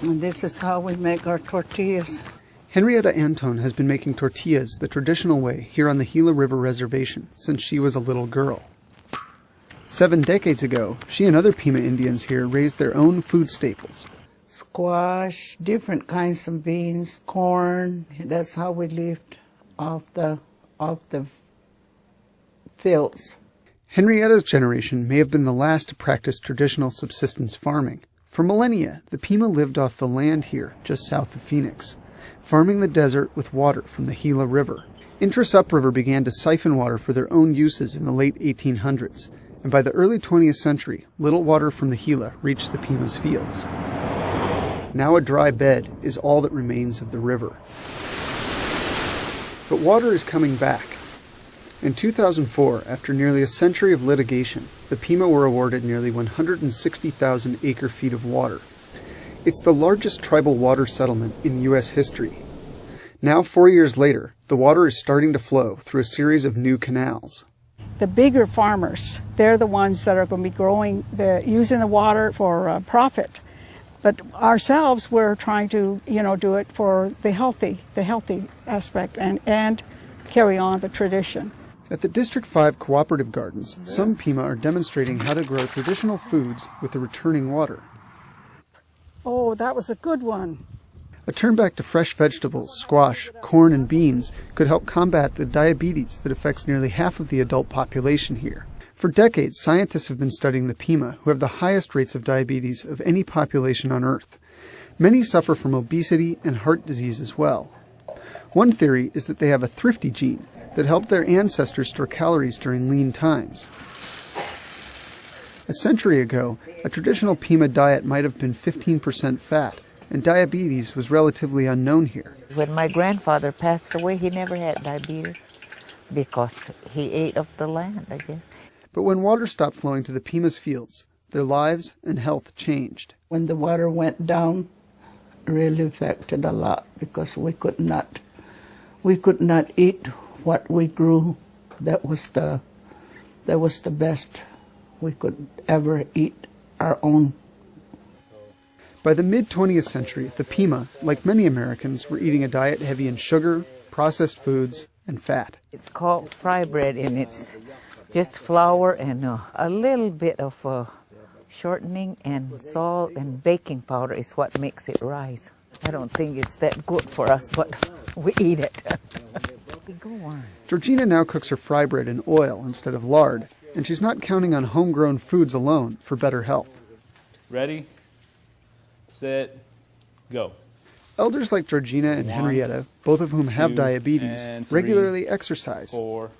And this is how we make our tortillas. Henrietta Antone has been making tortillas the traditional way here on the Gila River Reservation since she was a little girl. 7 decades ago, she and other Pima Indians here raised their own food staples. Squash, different kinds of beans, corn. That's how we lived off the fields. Henrietta's generation may have been the last to practice traditional subsistence farming. For millennia, the Pima lived off the land here, just south of Phoenix, farming the desert with water from the Gila River. Interests upriver began to siphon water for their own uses in the late 1800s, and by the early 20th century, little water from the Gila reached the Pima's fields. Now a dry bed is all that remains of the river. But water is coming back. In 2004, after nearly a century of litigation, the Pima were awarded nearly 160,000 acre-feet of water. It's the largest tribal water settlement in U.S. history. Now, 4 years later, the water is starting to flow through a series of new canals. The bigger farmers, they're the ones that are going to be using the water for profit. But ourselves, we're trying to, do it for the healthy aspect and carry on the tradition. At the District 5 Cooperative Gardens, some Pima are demonstrating how to grow traditional foods with the returning water. Oh, that was a good one. A turn back to fresh vegetables, squash, corn, and beans could help combat the diabetes that affects nearly half of the adult population here. For decades, scientists have been studying the Pima, who have the highest rates of diabetes of any population on Earth. Many suffer from obesity and heart disease as well. One theory is that they have a thrifty gene that helped their ancestors store calories during lean times. A century ago, a traditional Pima diet might have been 15% fat, and diabetes was relatively unknown here. When my grandfather passed away, he never had diabetes because he ate of the land, I guess. But when water stopped flowing to the Pima's fields, their lives and health changed. When the water went down, it really affected a lot because we could not eat what we grew. That was the best we could ever eat, our own. By the mid-20th century, the Pima, like many Americans, were eating a diet heavy in sugar, processed foods, and fat. It's called fry bread, and it's just flour and a little bit of shortening and salt and baking powder is what makes it rise. I don't think it's that good for us, but we eat it. Go on. Georgina now cooks her fry bread in oil instead of lard, and she's not counting on homegrown foods alone for better health. Ready, set, go. Elders like Georgina and Henrietta, both of whom have diabetes, regularly exercise. 4,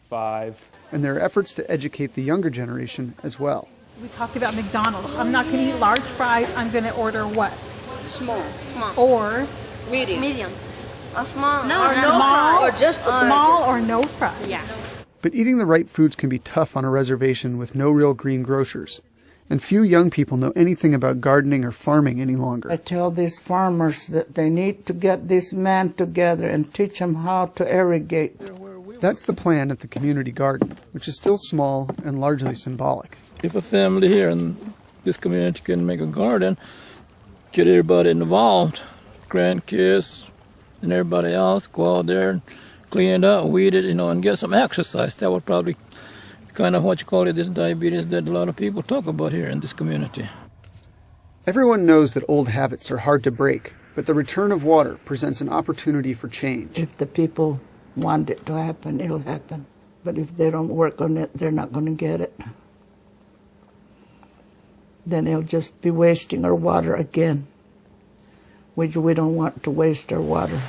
5. And there are efforts to educate the younger generation as well. We talked about McDonald's. I'm not going to eat large fries. I'm going to order what? Small. Or Medium. A small. No, or small. Or just small or no fries. Yeah. But eating the right foods can be tough on a reservation with no real green grocers. And few young people know anything about gardening or farming any longer. I tell these farmers that they need to get this man together and teach them how to irrigate. That's the plan at the community garden, which is still small and largely symbolic. If a family here in this community can make a garden, get everybody involved, grandkids and everybody else, go out there and clean it up, weed it, and get some exercise. That would probably kind of this diabetes that a lot of people talk about here in this community. Everyone knows that old habits are hard to break, but the return of water presents an opportunity for change. If the people want it to happen, it'll happen. But if they don't work on it, they're not going to get it. Then it'll just be wasting our water again, which we don't want to waste our water.